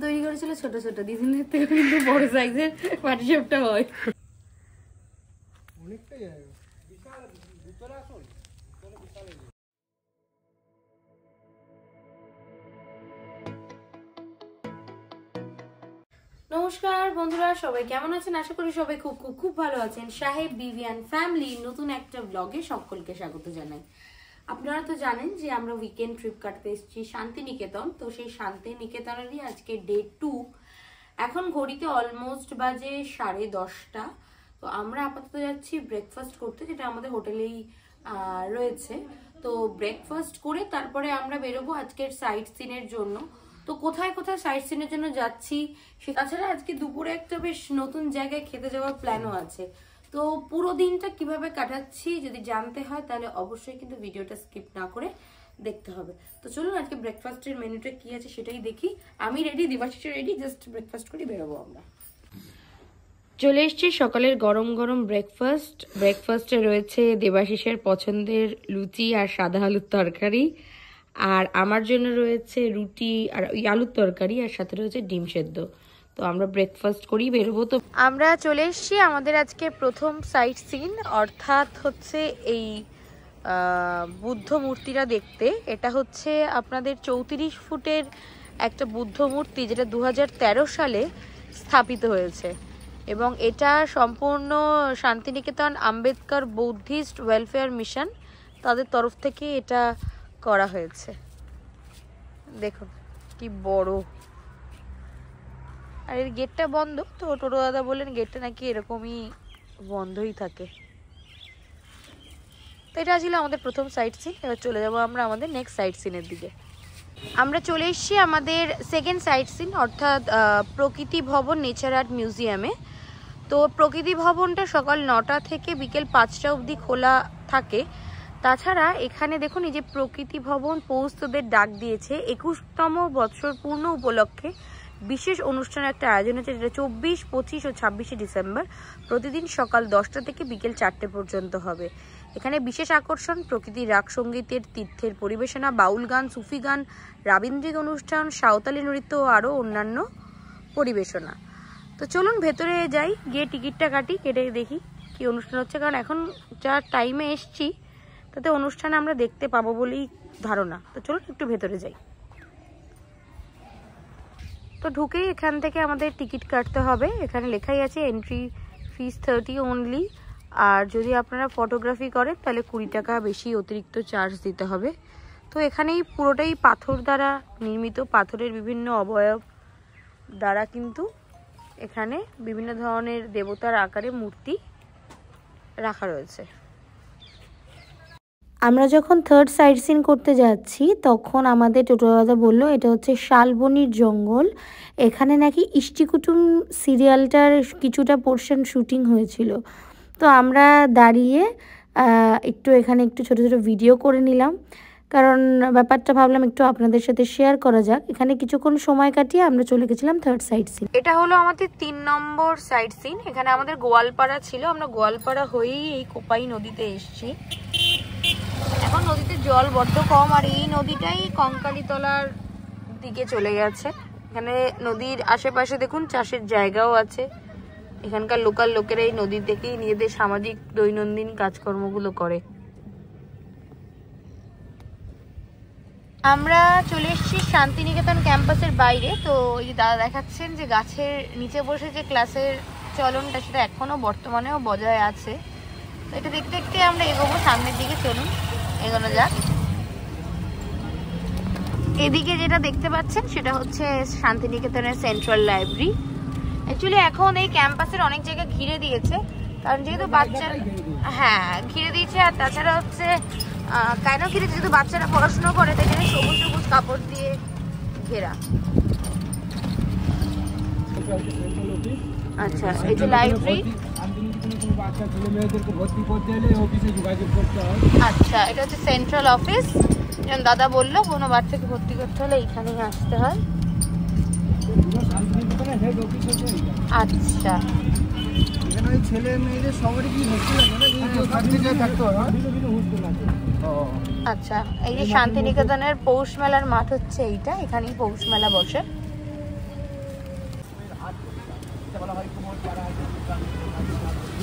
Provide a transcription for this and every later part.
তৈরি করেছিল ছোট ছোট, দিদিনের থেকে কিন্তু বড় সাইজের পাটিসাপটা হয়। নমস্কার বন্ধুরা, সবাই কেমন আছেন? আশা করি সবাই খুব খুব খুব ভালো আছেন। সাহেব বিভিয়ান ফ্যামিলি নতুন একটা ব্লগে সকলকে স্বাগত জানাই। আপনারা তো জানেন যে আমরা উইকেন্ড ট্রিপ কাটতে এসেছি শান্তিনিকেতন। তো সেই শান্তিনিকেতনেরই আজকে ডে 2। এখন ঘড়িতে অলমোস্ট বাজে 10:30। তো আমরা আপাতত যাচ্ছি ব্রেকফাস্ট করতে, যেটা আমাদের হোটেলেই রয়েছে। তো ব্রেকফাস্ট করে তারপরে আমরা বেরোবো আজকের সাইট সিনের জন্য। তো কোথায় কোথায় সাইট সিনের জন্য যাচ্ছি, তাছাড়া আজকে দুপুরে একটা বেশ নতুন জায়গায় খেতে যাওয়ার প্ল্যানও আছে। তো পুরো দিনটা কিভাবে কাটাচ্ছি যদি জানতে হয় তাহলে অবশ্যই কিন্তু ভিডিওটা স্কিপ না করে দেখতে হবে। তো চলুন আজকে ব্রেকফাস্টের মেনুটা কি আছে সেটাই দেখি। আমি ready, Debashis ready, just breakfast করে বেরোবো আমরা। চলে এসছি সকালের গরম গরম ব্রেকফাস্টে রয়েছে দেবাশিসের পছন্দের লুচি আর সাদা আলুর তরকারি, আর আমার জন্য রয়েছে রুটি আর ওই আলুর তরকারি, আর সাথে রয়েছে ডিম সেদ্ধ। তো আমরা ব্রেকফাস্ট করি বেরোবো। তো আমরা চলে এসেছি আমাদের আজকে প্রথম সাইট সিন, অর্থাৎ হচ্ছে এই বুদ্ধ মূর্তিটা দেখতে। এটা হচ্ছে আপনাদের 34 ফুটের একটা বুদ্ধ মূর্তি, যেটা 2013 সালে স্থাপিত হয়েছে, এবং এটা সম্পূর্ণ Santiniketan Ambedkar Buddhist welfare mission তাদের তরফ থেকে এটা করা হয়েছে। দেখুন কি বড়, আর এর গেটটা বন্ধ। তো টোটো দাদা বললেন গেটটা নাকি এরকমই বন্ধই থাকে। তো এটা ছিল আমাদের প্রথম সাইট সিন। এবার চলে যাবো আমরা আমাদের নেক্সট সাইট সিনের দিকে। আমরা চলে এসেছি আমাদের সেকেন্ড সাইট সিন, অর্থাৎ প্রকৃতি ভবন নেচার আর্ট মিউজিয়ামে। তো প্রকৃতি ভবনটা সকাল 9টা থেকে বিকেল 5টা অবধি খোলা থাকে। তাছাড়া এখানে দেখুন এই যে প্রকৃতি ভবন পৌস্তদের ডাক দিয়েছে 21তম বৎসর পূর্ণ উপলক্ষে বিশেষ অনুষ্ঠানের একটা আয়োজন হচ্ছে, যেটা 24, 25 ও 26শে ডিসেম্বর প্রতিদিন সকাল 10টা থেকে বিকেল 4টে পর্যন্ত হবে। এখানে বিশেষ আকর্ষণ প্রকৃতির রাগ সঙ্গীতের তীর্থের পরিবেশনা, বাউল গান, সুফি গান, রাবীন্দ্রিক অনুষ্ঠান, সাঁওতালি নৃত্য ও আরও অন্যান্য পরিবেশনা। তো চলুন ভেতরে যাই, গিয়ে টিকিটটা কেটে দেখি কি অনুষ্ঠান হচ্ছে, কারণ এখন যা টাইমে এসছি তাতে অনুষ্ঠান আমরা দেখতে পাবো বলেই ধারণা। তো চলুন একটু ভেতরে যাই। তো ঢুকেই এখান থেকে আমাদের টিকিট কাটতে হবে। এখানে লেখাই আছে এন্ট্রি ফিস 30 অনলি, আর যদি আপনারা ফটোগ্রাফি করেন তাহলে 20 টাকা বেশি অতিরিক্ত চার্জ দিতে হবে। তো এখানেই পুরোটাই পাথর দ্বারা নির্মিত, পাথরের বিভিন্ন অবয়ব দ্বারা কিন্তু এখানে বিভিন্ন ধরনের দেবতার আকারে মূর্তি রাখা রয়েছে। আমরা যখন থার্ড সাইট সিন করতে যাচ্ছি তখন আমাদের টোটো দাদা বললো এটা হচ্ছে শালবনির জঙ্গল। এখানে নাকি ইষ্টিকুটুম সিরিয়ালটার কিছুটা পোর্শন শুটিং হয়েছিল। তো আমরা দাঁড়িয়ে একটু এখানে একটু ছোট ছোট ভিডিও করে নিলাম, কারণ ব্যাপারটা ভাবলাম একটু আপনাদের সাথে শেয়ার করা যাক। এখানে কিছুক্ষণ সময় কাটিয়ে আমরা চলে গেছিলাম থার্ড সাইট সিন। এটা হলো আমাদের 3 নম্বর সাইট সিন। এখানে আমাদের গোয়ালপাড়া ছিল, আমরা গোয়ালপাড়া হয়েই এই কোপাই নদীতে এসেছি। এখন নদীতে জল বড্ড কম, আর এই নদীটাই কঙ্কালীতলার দিকে চলে গেছে। এখানে নদীর আশেপাশে দেখুন চাষের জায়গাও আছে। এখানকার লোকাল লোকেরা এই নদী থেকেই নিজেদের সামাজিক দৈনন্দিন কাজকর্মগুলো করে। আমরা চলে এসেছি শান্তিনিকেতন ক্যাম্পাসের বাইরে। তো এই যে দাদা দেখাচ্ছেন যে গাছের নিচে বসে যে ক্লাসের চলনটা, সেটা এখনো বর্তমানেও বজায় আছে। তো এটা দেখতে দেখতে আমরা এগোবো সামনের দিকে। চলুন এগোনো যাক। এদিকে যেটা দেখতে পাচ্ছেন সেটা হচ্ছে শান্তিনিকেতনের সেন্ট্রাল লাইব্রেরি। অ্যাকচুয়ালি এখন এই ক্যাম্পাসের অনেক জায়গা ঘিরে দিয়েছে, কারণ যেহেতু বাচ্চারা ঘিরে দিয়েছে, আর তাছাড়া হচ্ছে কেন ঘিরে, যেহেতু বাচ্চারা পড়াশোনা করে তাই জন্য সবুজ সবুজ কাপড় দিয়ে ঘেরা। আচ্ছা, এই যে লাইব্রেরি। আচ্ছা, এটা হচ্ছে সেন্ট্রাল অফিস। দাদা বললো কোনো বাচ্চাকে ভর্তি করতে হলে এইখানেই আসতে হয়। আচ্ছা, ছেলে মেয়েদের সবারই কি আচ্ছা। এই যে শান্তিনিকেতনের পৌষ মেলার মাঠ হচ্ছে এইটা, এখানেই পৌষ মেলা বসে।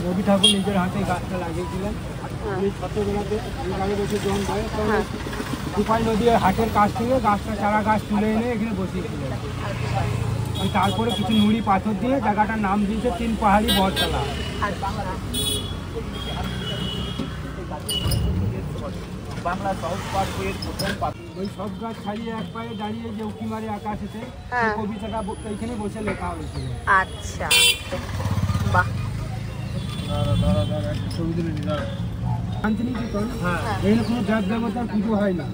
রবি ঠাকুর নিজের হাতে গাছটা লাগিয়েছিলেন ছোটবেলাতে বসে যখন দুপাই নদী হাটের কাছ থেকে গাছটা চারা গাছ তুলে এনে এখানে বসিয়েছিলেন। তারপরে কিছু নুড়ি পাথর দিয়ে জায়গাটার নাম দিয়েছে তিন পাহাড়ি বটতলা। বাংলা সহজ পাঠ বইয়ের প্রথম পাতা। ওই সব গাছ ছাড়িয়ে এক পায়ে দাঁড়িয়ে যে উঁকি মারে আকাশেতে, কবিতাটা এইখানে বসে লেখা হয়েছিল। আচ্ছা, বাহ। শান্তিনিকেতন এখানে কোনো দেব দেবতার পুজো হয় না।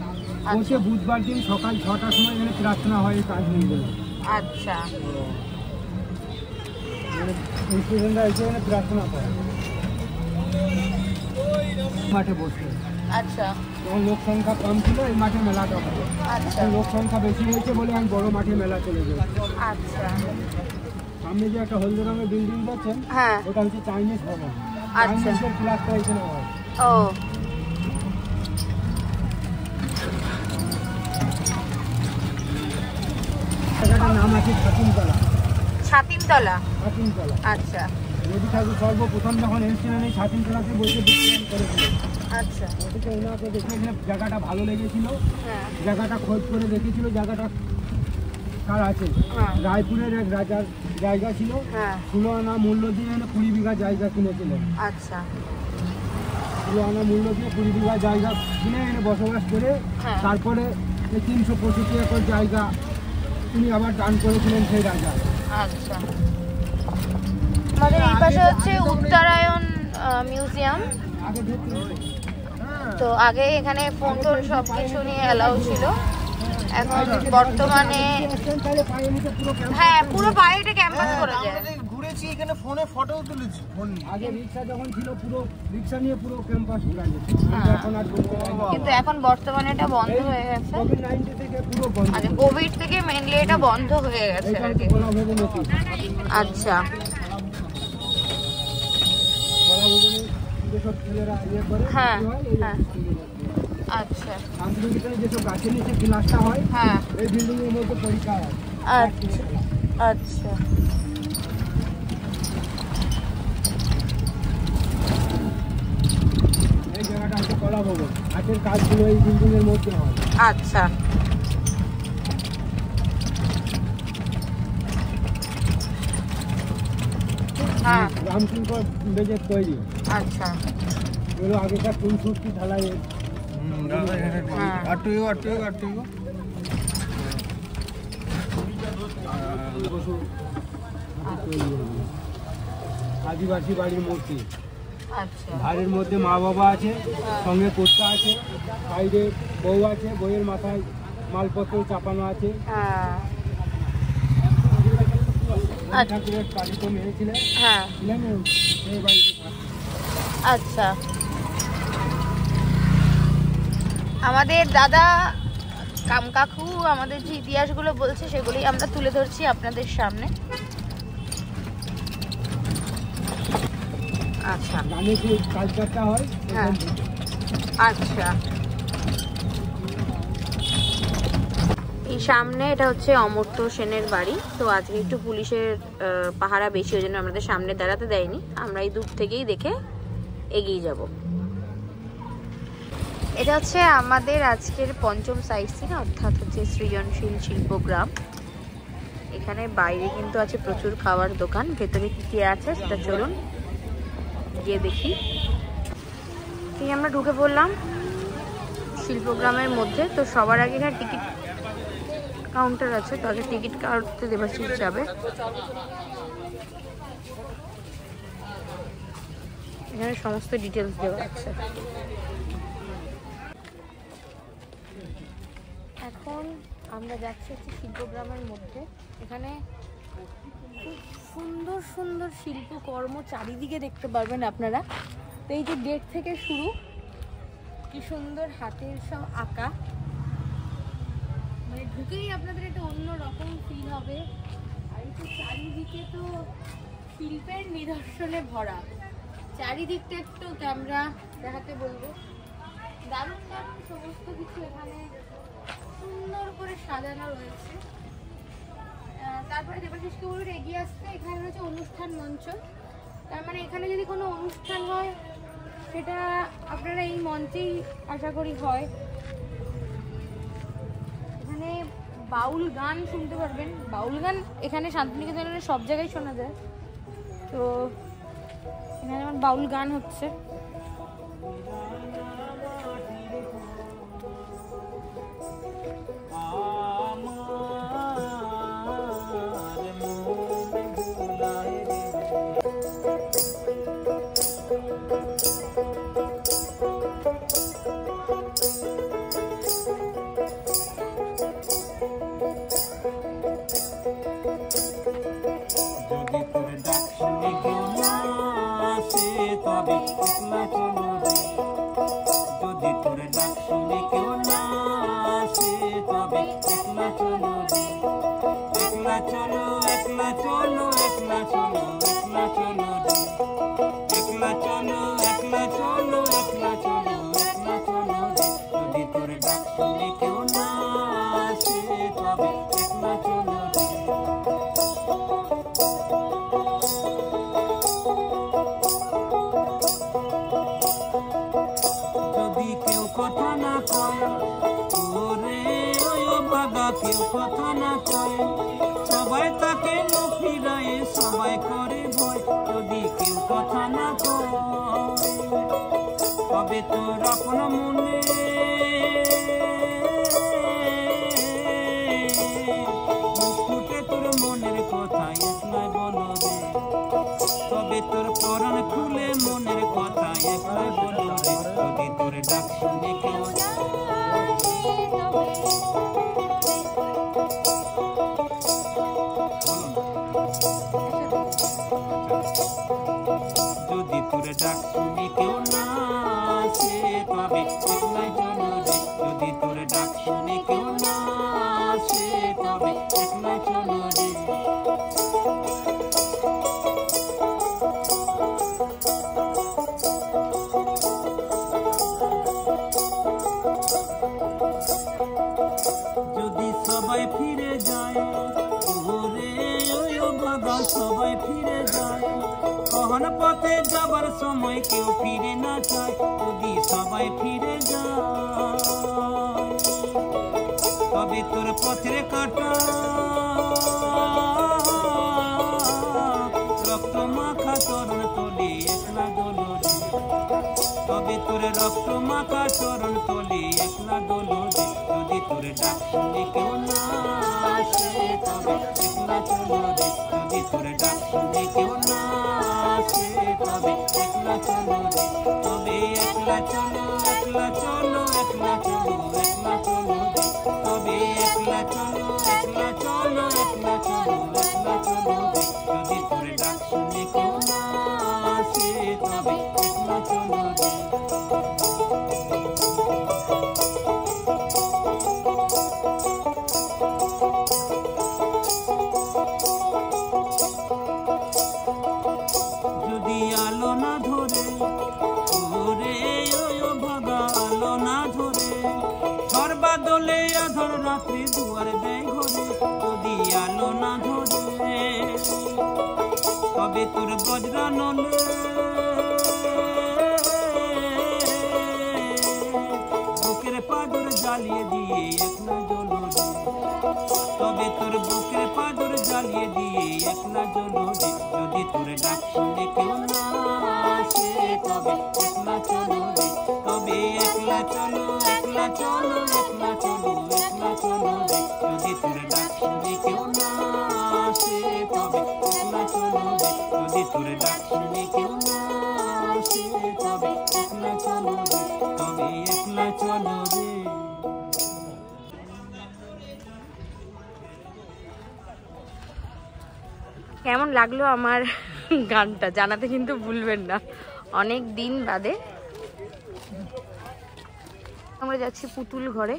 বসে বুধবার দিন সকাল 6টার সময় এখানে প্রার্থনা হয় কাজ নিয়ে গেলে। আচ্ছা, স্টুডেন্টরা এসে এখানে প্রার্থনা করে মাঠে বসে। আচ্ছা, যখন লোক সংখ্যা কম ছিল এই মাঠে মেলাটা হয়। আচ্ছা, লোক সংখ্যা বেশি হয়েছে বলে আমি বড় মাঠে মেলা চলে যাই। আচ্ছা। সামনে যে একটা হলদে রঙের বিল্ডিং দেখছেন, ওটা হচ্ছে চাইনিজ ভবন। চাইনিজের ক্লাসটা এখানে হয়। ও, জায়গাটার নাম আছে ছাতিমতলা। ছাতিমতলা। ছাতিমতলা। আচ্ছা। রবি ঠাকুর সর্বপ্রথম যখন এসেছিলেন এই ছাতিমতলাতে বসে বিশ্রাম করেছিলেন। আচ্ছা, ওদিকে ওনাকে দেখে এখানে জায়গাটা ভালো লেগেছিল। জায়গাটা খোঁজ করে দেখেছিল জায়গাটা কার আছে। রায়পুরের এক রাজার জায়গা ছিল, 16 আনা মূল্য দিয়ে 20 বিঘা জায়গা কিনেছিলেন। আচ্ছা, 16 আনা মূল্য দিয়ে 20 বিঘা জায়গা কিনে এনে বসবাস করে তারপরে 365 একর জায়গা তিনি আবার দান করেছিলেন সেই রাজা। আচ্ছা। আমাদের এই পাশে হচ্ছে উত্তরায়ণ মিউজিয়াম। তো আগে এখানে ফোন টোন সবকিছু নিয়ে এলাও ছিল, এখন বর্তমানে পুরো বাইরে ক্যাম্পাস করে যায়। ঘুরেছি এখানে, ফোনে ফটো তুলেছি। আগে রিকশা যখন ছিল পুরো রিকশা নিয়ে পুরো ক্যাম্পাস ঘোরা যেত, কিন্তু এখন বর্তমানে এটা বন্ধ হয়ে গেছে। কোভিড-19 থেকে পুরো বন্ধ। আচ্ছা, কোভিড থেকে মেইনলি এটা বন্ধ হয়ে গেছে আর কি। আচ্ছা, যেসব ছেলেরা ইয়ে করে আচ্ছা, শান্তিনিকেতনে যেসব গাছের নিচে ক্লাসটা হয় এই বিল্ডিং এর মধ্যে পরীক্ষা হয়। আচ্ছা, আচ্ছা। এই জায়গাটা হচ্ছে কলা ভবন, হাতের কাজগুলো এই বিল্ডিং এর মধ্যে হয়। আচ্ছা, রামকিঙ্কর বেজের তৈরি। আচ্ছা, এগুলো আগেকার 63 ঢালাইয়ের। আদিবাসী বাড়ির মূর্তি। ধারের মধ্যে মা বাবা আছে, সঙ্গে কর্তা আছে, সাইডে বউ আছে, বউয়ের মাথায় মালপত্র চাপানো আছে। ঠাকুরের পালিত মেয়ে ছিলেন। আচ্ছা, আমাদের দাদা কামকাকু আমাদের যে ইতিহাসগুলো বলছে সেগুলি আমরা তুলে ধরছি আপনাদের সামনে। আচ্ছা, গানে যে কালচারটা হয়। আচ্ছা, এই সামনে এটা হচ্ছে অমর্ত্য সেনের বাড়ি। তো আজকে একটু পুলিশের পাহারা বেশি, ওই জন্য আমাদের সামনে দাঁড়াতে দেয়নি, আমরা এই দূর থেকেই দেখে এগিয়ে যাব। এটা হচ্ছে আমাদের আজকের পঞ্চম সাইট সিন, অর্থাৎ হচ্ছে সৃজনশীল শিল্পগ্রাম। এখানে বাইরে কিন্তু আছে প্রচুর খাবার দোকান, ভেতরে কি কি আছে সেটা চলুন গিয়ে দেখি। এই আমরা ঢুকে পড়লাম শিল্পগ্রামের মধ্যে। তো সবার আগে এখানে টিকিট কাউন্টার আছে, তো আগে টিকিট কাটতে দেবাশিস যাবে। এখানে সমস্ত ডিটেলস দেওয়া আছে। এখন আমরা যাচ্ছি হচ্ছে শিল্পগ্রামের মধ্যে। এখানে খুব সুন্দর সুন্দর শিল্পকর্ম চারিদিকে দেখতে পারবেন আপনারা। তো এই যে গেট থেকে শুরু, কি সুন্দর হাতের সব আঁকা, মানে ঢুকেই আপনাদের একটা অন্য রকম ফিল হবে। আর এই তো চারিদিকে তো শিল্পের নিদর্শনে ভরা, চারিদিকটা একটু ক্যামেরা দেখাতে বলবো। দারুণ দারুণ সমস্ত কিছু এখানে সুন্দর করে সাজানো রয়েছে। তারপরে দেবাশিসকে বলুন এগিয়ে আসতে। এখানে রয়েছে অনুষ্ঠান মঞ্চ, তার মানে এখানে যদি কোনো অনুষ্ঠান হয় সেটা আপনারা এই মঞ্চেই আশা করি হয়। এখানে বাউল গান শুনতে পারবেন। বাউল গান এখানে শান্তিনিকেতনের সব জায়গায় শোনা যায়, তো এখানে যেমন বাউল গান হচ্ছে। সবাই তাকে ফিরায়, সবাই করে ভয়, যদি কেউ কথা না কয় তবে তোর আপন মনে মুখে তোর মনের কথা একলাই বলো রে, তবে তোর পরাণ খুলে মনের কথা একলাই বলো রে, যদি তোর ডাক শুনে কেউ যদি তোর ডাক শুনে কেউ না আসে তবে একলাই চলো রে, যদি তোর ডাক শুনে কেউ না আসে তবে একলাই চলো রে। যদি সবাই ফিরে যায় ওরে ওই ভাগা, সবাই ফিরে যায়, কখন পথে যাবার সময় কেউ ফিরে না চায়, যদি সবাই ফিরে যায় তবে তোর পথের কাটা রক্ত মাখা চরণ তলে একলা দোলো রে, তবে তোর রক্ত মাখা চরণ তলে একলা দোলো রে, যদি তোর ডাক শুনে কেউ না আসে তবে একলা চলো রে, যদি তোর ডাক শুনে কেউ না আসে তবে একলা চলো রে, তবে একলা চলো, একলা চলো, একলা চলো, একলা চলো রে, তবে একলা চলো, একলা চলো, একলা চলো, একলা চলো রে, যদি তোর ডাক শুনে কেউ না আসে তবে একলা চলো রে। যদি আলো না ধরে ওরে ওই ভাগা, আলো না ধরে সর্বাদলে আধর রাত্রি দুয়ার দেয় ঘরে, যদি আলো না ধরে তবে তোর বজ্রা নলে বুকের পাদর জ্বালিয়ে দিয়ে একলা জ্বলো রে, তবে তোর বুকের পাদর জ্বালিয়ে দিয়ে একলা জ্বলো রে, যদি তোর ডাক শুনে কেউ না আসে তবে একলা চলো রে, তবে একলা চলো, একলা চলো, একলা চলো, একলা চলো রে, যদি তোর ডাক শুনে কেউ না আসে তবে একলা চলো রে, যদি তোর ডাক শুনে কেউ না আসে তবে একলা চলো রে, তবে একলা চলো রে। কেমন লাগলো আমার গানটা জানাতে কিন্তু ভুলবেন না। অনেক দিন বাদে আমরা যাচ্ছি পুতুল ঘরে,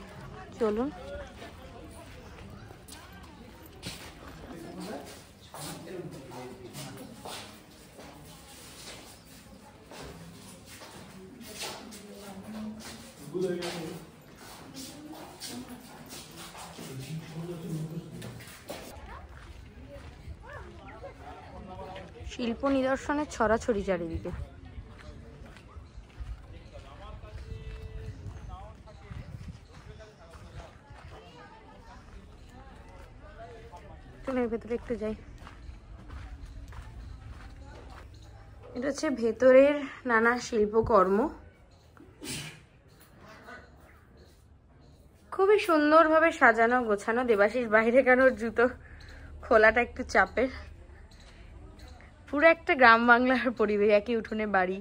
চলুন। শিল্প নিদর্শনের ছড়াছড়ি চারিদিকে। ভেতরে একটু যাই। এটা হচ্ছে ভেতরের নানা শিল্পকর্ম, খুবই সুন্দরভাবে সাজানো গোছানো। দেবাশিস বাইরে কেন জুতো খোলাটা একটু চাপের। পুরো একটা গ্রাম বাংলার পরিবেশ, একই উঠোনে বাড়ি।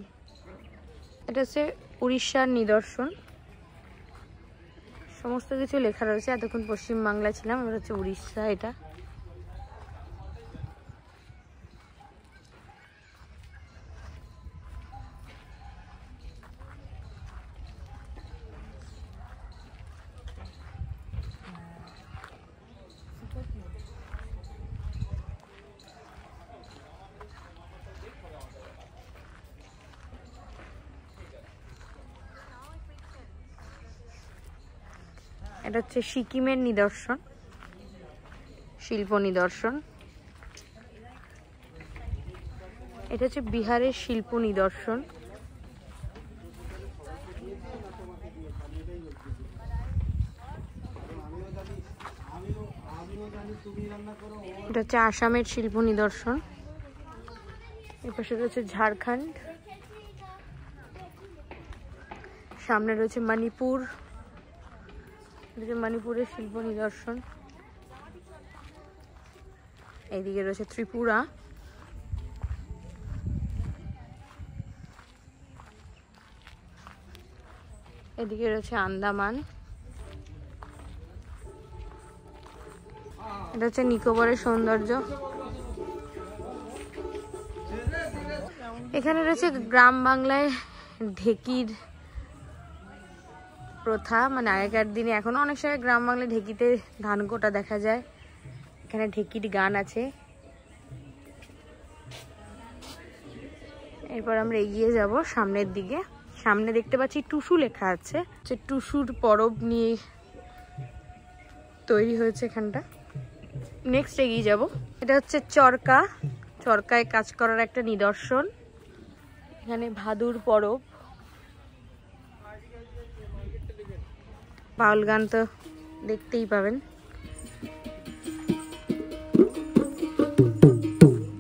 এটা হচ্ছে উড়িষ্যার নিদর্শন, সমস্ত কিছু লেখা রয়েছে। এতক্ষণ পশ্চিমবাংলায় ছিলাম, এবার হচ্ছে উড়িষ্যা। এটা এটা হচ্ছে সিকিমের নিদর্শন, শিল্প নিদর্শন। এটা হচ্ছে বিহারের শিল্প নিদর্শন। এটা হচ্ছে আসামের শিল্প নিদর্শন। এপাশে রয়েছে ঝাড়খণ্ড, সামনে রয়েছে মণিপুর, মণিপুরের শিল্প নিদর্শন। এইদিকে রয়েছে ত্রিপুরা, এদিকে রয়েছে আন্দামান। এটা হচ্ছে নিকোবরের সৌন্দর্য। এখানে রয়েছে গ্রাম বাংলায় ঢেকির প্রথা, মানে আগেকার দিনে, এখনো অনেক সময় গ্রাম বাংলায় ঢেকিতে ধান কোটা দেখা যায়। এখানে ঢেকির গান আছে। এরপর আমরা এগিয়ে যাব সামনের দিকে। সামনে দেখতে পাচ্ছি টুসু লেখা আছে, যে টুসুর পরব নিয়ে তৈরি হয়েছে এখানটা। নেক্সট এগিয়ে যাব। এটা হচ্ছে চরকা, চরকায় কাজ করার একটা নিদর্শন। এখানে ভাদুর পরব, বাউল গান তো দেখতেই পাবেন।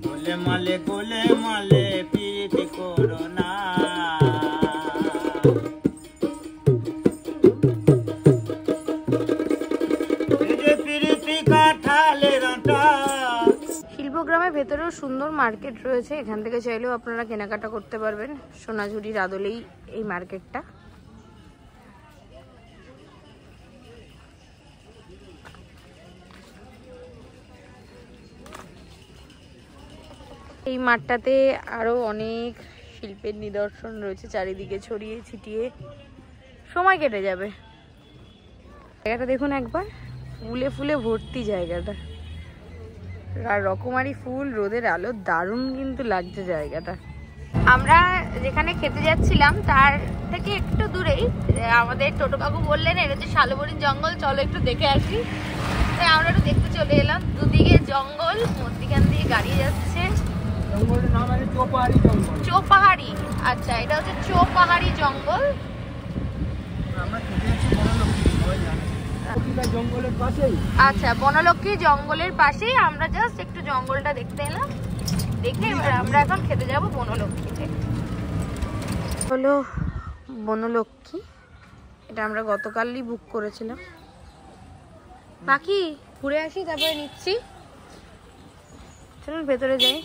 গোলে মালে গোলে মালে প্রীতি করো না, প্রীতি কাঁঠালের আটা। শিল্পগ্রামের ভেতরেও সুন্দর মার্কেট রয়েছে, এখান থেকে চাইলেও আপনারা কেনাকাটা করতে পারবেন। সোনাঝুরির আদলেই এই মার্কেটটা। এই মাঠটাতে আরো অনেক শিল্পের নিদর্শন রয়েছে চারিদিকে ছড়িয়ে ছিটিয়ে, সময় কেটে যাবে। জায়গাটা দেখুন একবার, ফুলে ফুলে ভর্তি জায়গাটা, আর রকমারি ফুল, রোদের আলো, দারুণ কিন্তু লাগছে জায়গাটা। আমরা যেখানে খেতে যাচ্ছিলাম তার থেকে একটু দূরেই আমাদের টোটো কাকু বললেন এটা হচ্ছে শালবনির জঙ্গল, চলো একটু দেখে আসি। তাই আমরা একটু দেখতে চলে এলাম। দুদিকে জঙ্গল, মধ্যিখান দিয়ে গাড়ি যাচ্ছে। জঙ্গলের নাম আছে চৌপাহাড়ি জঙ্গল। চৌপাহাড়ি, আচ্ছা, এটা হচ্ছে চৌপাহাড়ি জঙ্গল। আমরা চলে যাচ্ছি বনলক্ষ্মী জঙ্গলের পাশেই। আচ্ছা, বনলক্ষ্মী জঙ্গলের পাশেই আমরা জাস্ট একটু জঙ্গলটা দেখতে এলাম। দেখে এবার আমরা এখন খেতে যাব বনলক্ষ্মীতে। হলো বনলক্ষ্মী, এটা আমরা গতকালই বুক করেছিলাম। বাকি ঘুরে আসি, তারপরে নিচ্ছি। চলুন ভেতরে যাই।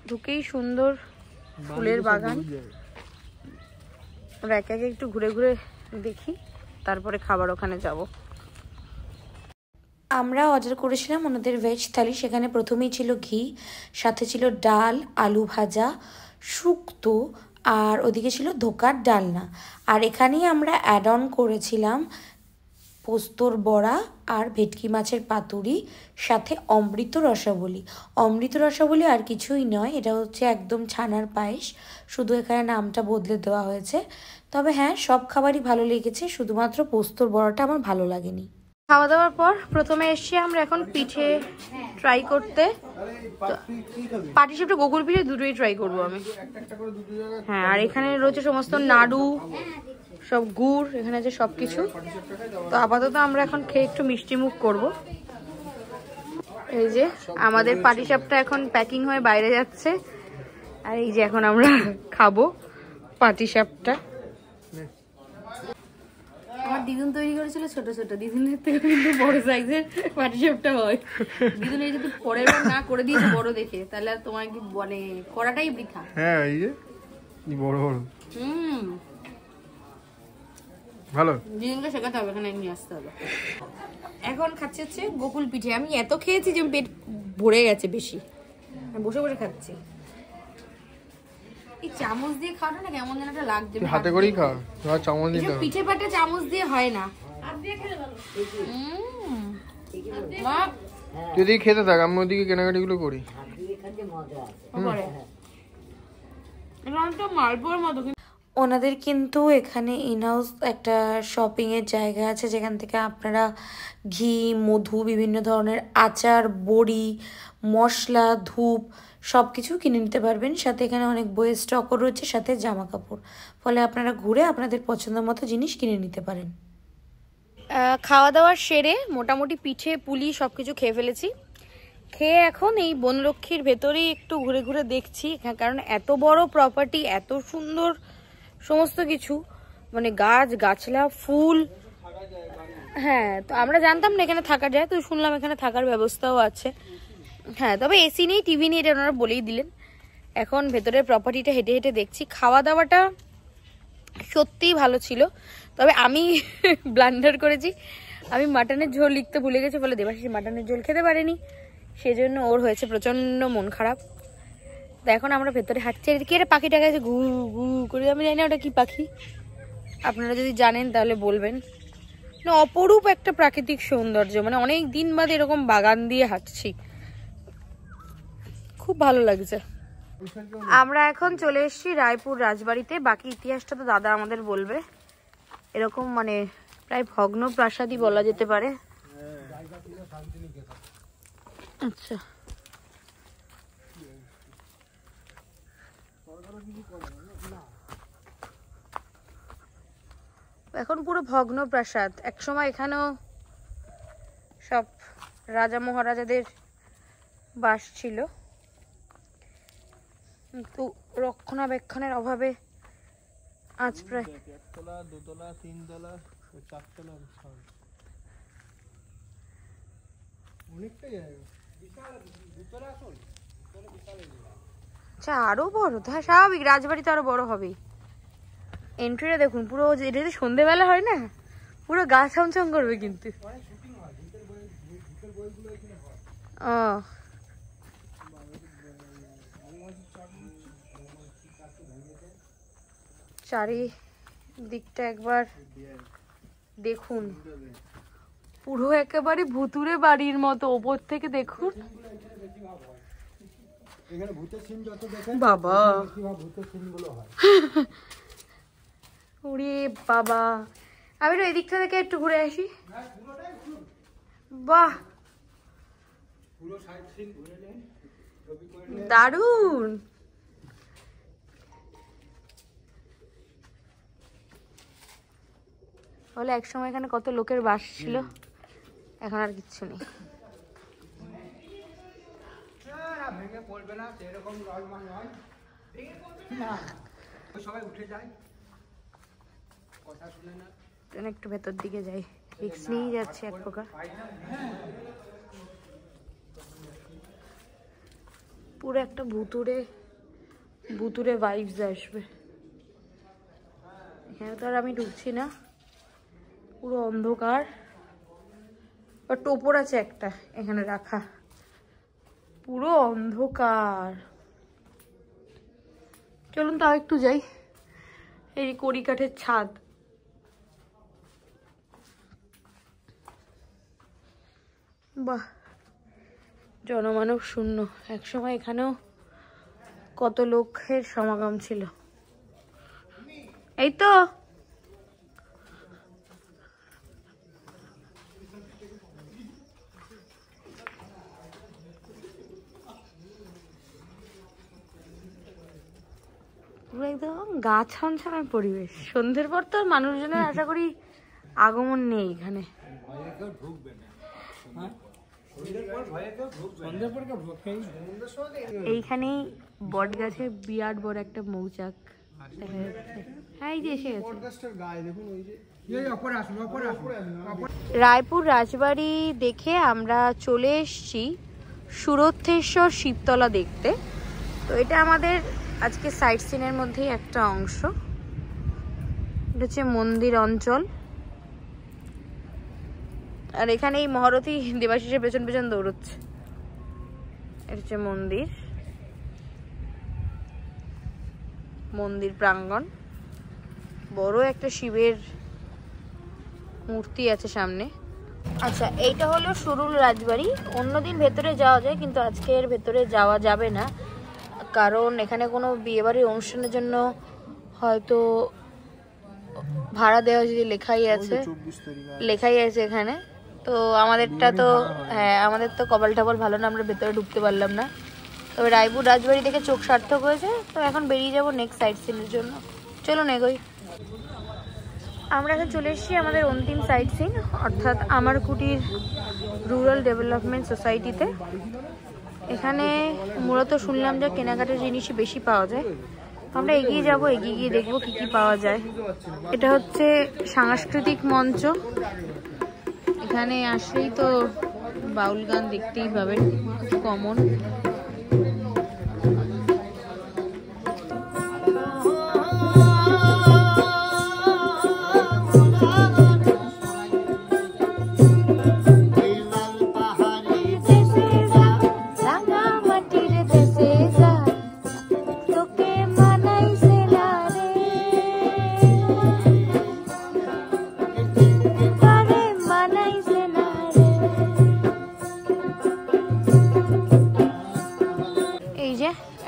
ঢুকেই সুন্দর ফুলের বাগান। আমরা একে একে একটু ঘুরে ঘুরে দেখি, তারপরে খাবার ওখানে যাব। আমরা অর্ডার করেছিলাম ওনাদের ভেজ থালি। সেখানে প্রথমেই ছিল ঘি, সাথে ছিল ডাল, আলু ভাজা, শুক্তো, আর ওদিকে ছিল ধোকার ডালনা। আর এখানেই আমরা অ্যাড অন করেছিলাম পোস্তর বড়া আর ভেটকি মাছের পাতুরি, সাথে অমৃত রসাবলি। অমৃত রসাবলি আর কিছুই নয়, এটা হচ্ছে একদম ছানার পায়েস, শুধু এখানে নামটা বদলে দেওয়া হয়েছে। তবে হ্যাঁ, সব খাবারই ভালো লেগেছে, শুধুমাত্র পোস্তর বড়াটা আমার ভালো লাগেনি। খাওয়া দাওয়ার পর প্রথমে এসছি আমরা এখন পিঠে ট্রাই করতে। পাটিসাপটা গোকুল পিঠে দুটোই ট্রাই করবো আমি। হ্যাঁ, আর এখানে রয়েছে সমস্ত নাড়ু, সব গুড়, এখানে আছে সবকিছু। তো আপাতত আমরা এখন খেয়ে একটু মিষ্টি মুখ করবো। এই যে আমাদের পাটিসাপটা এখন প্যাকিং হয়ে বাইরে যাচ্ছে, আর এই যে এখন আমরা খাবো পাটিসাপটা। আমার দিদুন তৈরি করেছিল ছোট ছোট, দিদুনের থেকে কিন্তু বড় সাইজের পাটিসাপটা হয়। দিদুন এই যদি পরের বার না করে দিয়েছে বড় দেখে, তাহলে তোমার কি মানে করাটাই বৃথা। হ্যাঁ, এই যে বড় বড়। ভালো, দিদুনকে শেখাতে হবে, এখানে নিয়ে আসতে হবে। এখন খাচ্ছি হচ্ছে গোকুল পিঠে। আমি এত খেয়েছি যে পেট ভরে গেছে বেশি, বসে বসে খাচ্ছি। এই চামচ দিয়ে খাওয়াটা না কেমন যেন একটা লাগছে। হাতে করেই খা, চামচ দিতে হবে। পিঠে পাটে চামচ দিয়ে হয় না। যদি খেতে থাক, আমি ওদিকে কেনাকাটি গুলো করি। ওনাদের কিন্তু এখানে ইনহাউস একটা শপিং এর জায়গা আছে, যেখান থেকে আপনারা ঘি, মধু, বিভিন্ন ধরনের আচার, বড়ি, মশলা, ধূপ সব কিছু কিনে নিতে পারবেন। সাথে এখানে অনেক বইয়ের স্টকও রয়েছে, সাথে জামা কাপড়। ফলে আপনারা ঘুরে আপনাদের পছন্দ মতো জিনিস কিনে নিতে পারেন। খাওয়া দাওয়ার সেরে মোটামুটি পিঠে পুলি সব কিছু খেয়ে ফেলেছি। খেয়ে এখন এই বনলক্ষ্মীর ভেতরেই একটু ঘুরে ঘুরে দেখছি, কারণ এত বড় প্রপার্টি, এত সুন্দর সমস্ত কিছু, মানে গাছ গাছলা, ফুল। হ্যাঁ, তো আমরা জানতাম না এখানে থাকা যায়, তো শুনলাম এখানে থাকার ব্যবস্থাও আছে। হ্যাঁ, তবে এসি নেই, টিভি নেই, এটা ওনারা বলেই দিলেন। এখন ভেতরের প্রপার্টিটা হেঁটে হেঁটে দেখছি। খাওয়া দাওয়াটা সত্যিই ভালো ছিল, তবে আমি ব্লান্ডার করেছি। আমি মাটনের ঝোল লিখতে ভুলে গেছি, ফলে দেবাশিস মাটনের ঝোল খেতে পারেনি, সেজন্য ওর হয়েছে প্রচন্ড মন খারাপ। তো এখন আমরা ভেতরে হাঁটছি। কি একটা পাখিটা গেছে ঘু ঘু করে, আমি জানি না ওটা কি পাখি, আপনারা যদি জানেন তাহলে বলবেন। না, অপরূপ একটা প্রাকৃতিক সৌন্দর্য, মানে অনেক দিন বাদে এরকম বাগান দিয়ে হাঁটছি, খুব ভালো লাগছে। আমরা এখন চলে এসেছি রায়পুর রাজবাড়িতে। বাকি ইতিহাসটা তো দাদা আমাদের বলবে। এরকম মানে প্রায় ভগ্ন প্রাসাদই বলা যেতে পারে। আচ্ছা, এখন পুরো ভগ্ন প্রাসাদ। একসময় এখানেও সব রাজা মহারাজাদের বাস ছিল, কিন্তু রক্ষণাবেক্ষণের অভাবে আজ প্রায় একতলা, দুতলা, তিনতলা, চারতলা, অনেকটাই আচ্ছা, আরো বড় তো? হ্যাঁ, স্বাভাবিক, রাজবাড়ি তো আরো বড় হবেই। এন্ট্রিটা দেখুন, পুরো এটা যে সন্ধ্যেবেলা হয় না, পুরো গা ছমছম করবে কিন্তু। চারিদিকটা একবার দেখুন, পুরো একেবারে ভুতুরে বাড়ির মতো। ওপর থেকে দেখুন, বাবা ওরে বাবা। আমি তো এদিকটা থেকে একটু ঘুরে আসি। বাহ, দারুন। বলে একসময় এখানে কত লোকের বাস ছিল, এখন আর কিচ্ছু নেই। একটু ভেতর দিকে যাই, রিস্ক নিয়ে যাচ্ছে এক প্রকার। পুরো একটা ভুতুরে ভুতুরে ভাইবস আসবে। এখানে তো আর আমি ঢুকছি না, পুরো অন্ধকার। আর টোপর আছে একটা এখানে রাখা, পুরো অন্ধকার। চলুন তাও একটু যাই। এই কড়ি কাঠের ছাদ, বাহ, জনমানব শূন্য। একসময় এখানেও কত লোকের সমাগম ছিল। এই তো পুরো একদম গা ছমছমের পরিবেশ। সন্ধ্যের পর তো আর মানুষজনের আশা করি আগমন নেই এখানে। এইখানেই বট গাছে বিরাট বড় একটা মৌচাক দেখা যাচ্ছে। হ্যাঁ, এই যে এসে গেছে। রায়পুর রাজবাড়ি দেখে আমরা চলে এসেছি সুরথেশ্বর শিবতলা দেখতে। তো এটা আমাদের আজকে সাইট সিনের মধ্যেই একটা অংশ। এটা হচ্ছে মন্দির অঞ্চল। আর এখানে এই মহারথী দেবাশিসের পেছন পেছন দৌড়চ্ছে। এটা হচ্ছে মন্দির, মন্দির প্রাঙ্গণ। বড় একটা শিবের মূর্তি আছে সামনে। আচ্ছা, এইটা হলো সুরুল রাজবাড়ি। অন্যদিন ভেতরে যাওয়া যায়, কিন্তু আজকের ভেতরে যাওয়া যাবে না, কারণ এখানে কোনো বিয়েবাড়ির অনুষ্ঠানের জন্য হয়তো ভাড়া দেওয়া যদি লেখাই আছে এখানে। তো আমাদেরটা তো হ্যাঁ, আমাদের তো কপাল টাপাল ভালো না, আমরা ভেতরে ঢুকতে পারলাম না। তবে রায়পুর রাজবাড়ি দেখে চোখ সার্থক হয়েছে। তো এখন বেরিয়ে যাবো নেক্সট সাইট সিনের জন্য। চলুন এগোই। আমরা এখন চলে এসেছি আমাদের অন্তিম সাইট সিন, অর্থাৎ আমারকুটির রুরাল ডেভেলপমেন্ট সোসাইটিতে। এখানে মূলত শুনলাম যে কেনাকাটার জিনিসই বেশি পাওয়া যায়। আমরা এগিয়ে যাব, এগিয়ে গিয়ে দেখবো কি কি পাওয়া যায়। এটা হচ্ছে সাংস্কৃতিক মঞ্চ। এখানে আসলেই তো বাউল গান দেখতেই পাবেন, কমন।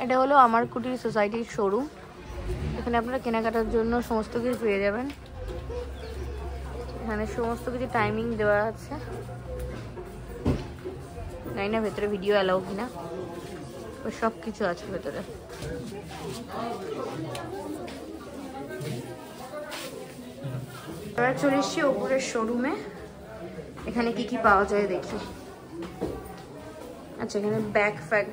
এটা হলো আমারকুটির সোসাইটির শোরুম। এখানে আপনারা কেনাকাটার জন্য সমস্ত কিছু পেয়ে যাবেন। এখানে সমস্ত কিছু টাইমিং দেওয়া আছে। জানি না ভেতরে ভিডিও অ্যালাউ কিনা, সব কিছু আছে ভেতরে। এবার চলে এসছি ওপরের শোরুমে। এখানে কি কি পাওয়া যায় দেখি। আচ্ছা, এখানে ব্যাগ ফ্যাগ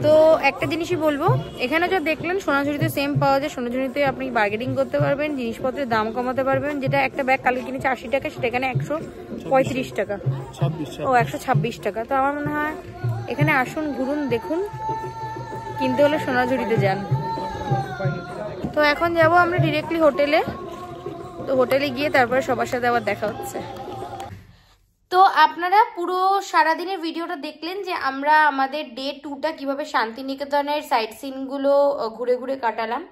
তো একটা জিনিসই বলবো, এখানে যা দেখলেন সোনাঝুরিতে সেম পাওয়া যায়। সোনাঝুরিতে আপনি বার্গেনিং করতে পারবেন, জিনিসপত্রের দাম কমাতে পারবেন। যেটা একটা ব্যাগ কালকে কিনেছে 80 টাকা, সেটা এখানে 135 টাকা, 126 টাকা। তো আমার মনে হয় এখানে আসুন, ঘুরুন, দেখুন। কিনতে হলে সোনাঝুরিতে যান। তো এখন যাব আমরা ডিরেক্টলি হোটেলে। তো হোটেলে গিয়ে তারপরে সবার সাথে আবার দেখা হচ্ছে। তো আপনারা পুরো সারাদিনের ভিডিওটা দেখলেন যে আমরা আমাদের ডে 2টা কিভাবে শান্তিনিকেতনের সাইট সিনগুলো ঘুরে ঘুরে কাটালাম।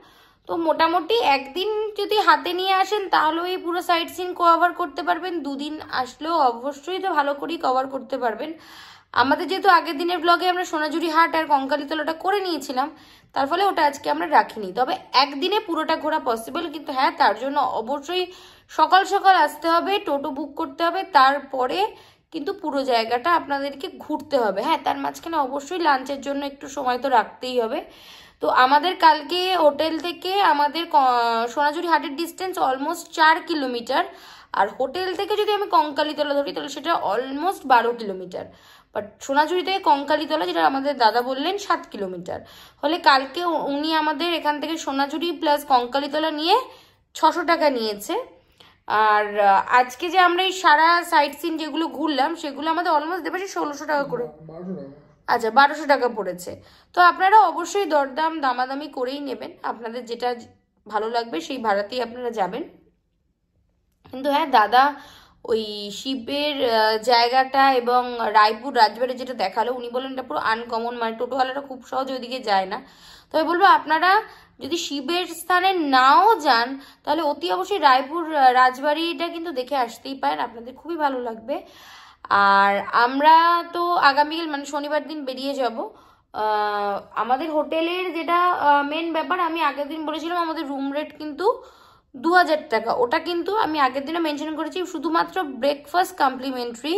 তো মোটামুটি একদিন যদি হাতে নিয়ে আসেন তাহলে এই পুরো সাইট সিন কভার করতে পারবেন। 2 দিন আসলেও অবশ্যই তো ভালো করেই কভার করতে পারবেন। আমাদের যেহেতু আগের দিনের ব্লগে আমরা সোনাঝুরি হাট আর কঙ্কালীতলাটা করে নিয়েছিলাম, তার ফলে ওটা আজকে আমরা রাখিনি। তবে একদিনে পুরোটা ঘোরা পসিবল, কিন্তু হ্যাঁ, তার জন্য অবশ্যই সকাল সকাল আসতে হবে, টোটো বুক করতে হবে, তারপরে কিন্তু পুরো জায়গাটা আপনাদেরকে ঘুরতে হবে। হ্যাঁ, তার মাঝখানে অবশ্যই লাঞ্চের জন্য একটু সময় তো রাখতেই হবে। তো আমাদের কালকে হোটেল থেকে আমাদের সোনাঝুরি হাটের ডিস্টেন্স অলমোস্ট 4 কিলোমিটার। আর হোটেল থেকে যদি আমি কঙ্কালীতলা ধরি তাহলে সেটা অলমোস্ট 12 কিলোমিটার। বাট সোনাঝুরি থেকে কঙ্কালীতলা, যেটা আমাদের দাদা বললেন 7 কিলোমিটার, হলে কালকে উনি আমাদের এখান থেকে সোনাঝুরি প্লাস কঙ্কালীতলা নিয়ে 600 টাকা নিয়েছে। আর আজকে যে আমরা এই সারা সাইট সিন যেগুলো ঘুরলাম সেগুলো আমাদের অলমোস্ট দেবে 1600 টাকা করে। আচ্ছা, 1200 টাকা পড়েছে। তো আপনারা অবশ্যই দরদাম দামাদামি করেই নেবেন, আপনাদের যেটা ভালো লাগবে সেই ভাড়াতেই আপনারা যাবেন। কিন্তু হ্যাঁ, দাদা ওই শিবের জায়গাটা এবং রায়পুর রাজবাড়ি যেটা দেখালো, উনি বললেন এটা পুরো আনকমন, মানে টোটোওয়ালারা খুব সহজে ওইদিকে যায় না। তবে বলবো আপনারা যদি শিবের স্থানে নাও যান তাহলে অতি অবশ্যই রায়পুর রাজবাড়িটা কিন্তু দেখে আসতেই পারেন, আপনাদের খুবই ভালো লাগবে। আর আমরা তো আগামীকাল মানে শনিবার দিন বেরিয়ে যাব। আমাদের হোটেলের যেটা মেন ব্যাপার, আমি আগের দিন বলেছিলাম আমাদের রুম রেট কিন্তু 2000 টাকা, ওটা কিন্তু আমি আগের দিনে মেনশন করেছি শুধুমাত্র ব্রেকফাস্ট কমপ্লিমেন্টারি,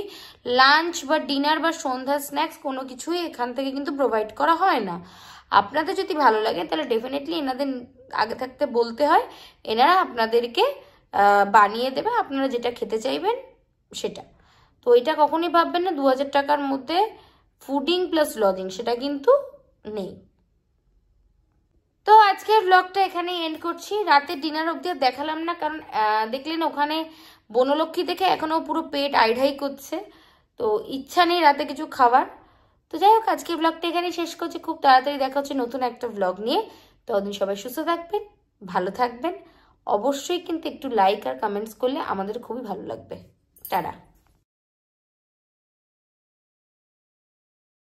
লাঞ্চ বা ডিনার বা সন্ধ্যার স্ন্যাক্স কোনো কিছুই এখান থেকে কিন্তু প্রোভাইড করা হয় না। আপনাদের যদি ভালো লাগে তাহলে ডেফিনেটলি এনাদের আগে থাকতে বলতে হয়, এনারা আপনাদেরকে বানিয়ে দেবে আপনারা যেটা খেতে চাইবেন সেটা। তো এটা কখনই ভাববেন না 2000 টাকার মধ্যে ফুডিং প্লাস লজিং, সেটা কিন্তু নেই। তো আজকের ব্লগটা এখানে এন্ড করছি। রাতে ডিনার অবধি দেখালাম না, কারণ দেখলেন ওখানে বনলক্ষ্মী দেখে এখনো পুরো পেট আইঢাই করছে, তো ইচ্ছা নেই রাতে কিছু খাবার। তো যাই হোক, আজকের ব্লগটা এখানেই শেষ করছি। খুব তাড়াতাড়ি দেখা হচ্ছে নতুন একটা ব্লগ নিয়ে। ততদিন সবাই সুস্থ থাকবেন, ভালো থাকবেন। অবশ্যই কিন্তু একটু লাইক আর কমেন্টস করলে আমাদের খুবই ভালো লাগবে। টাটা।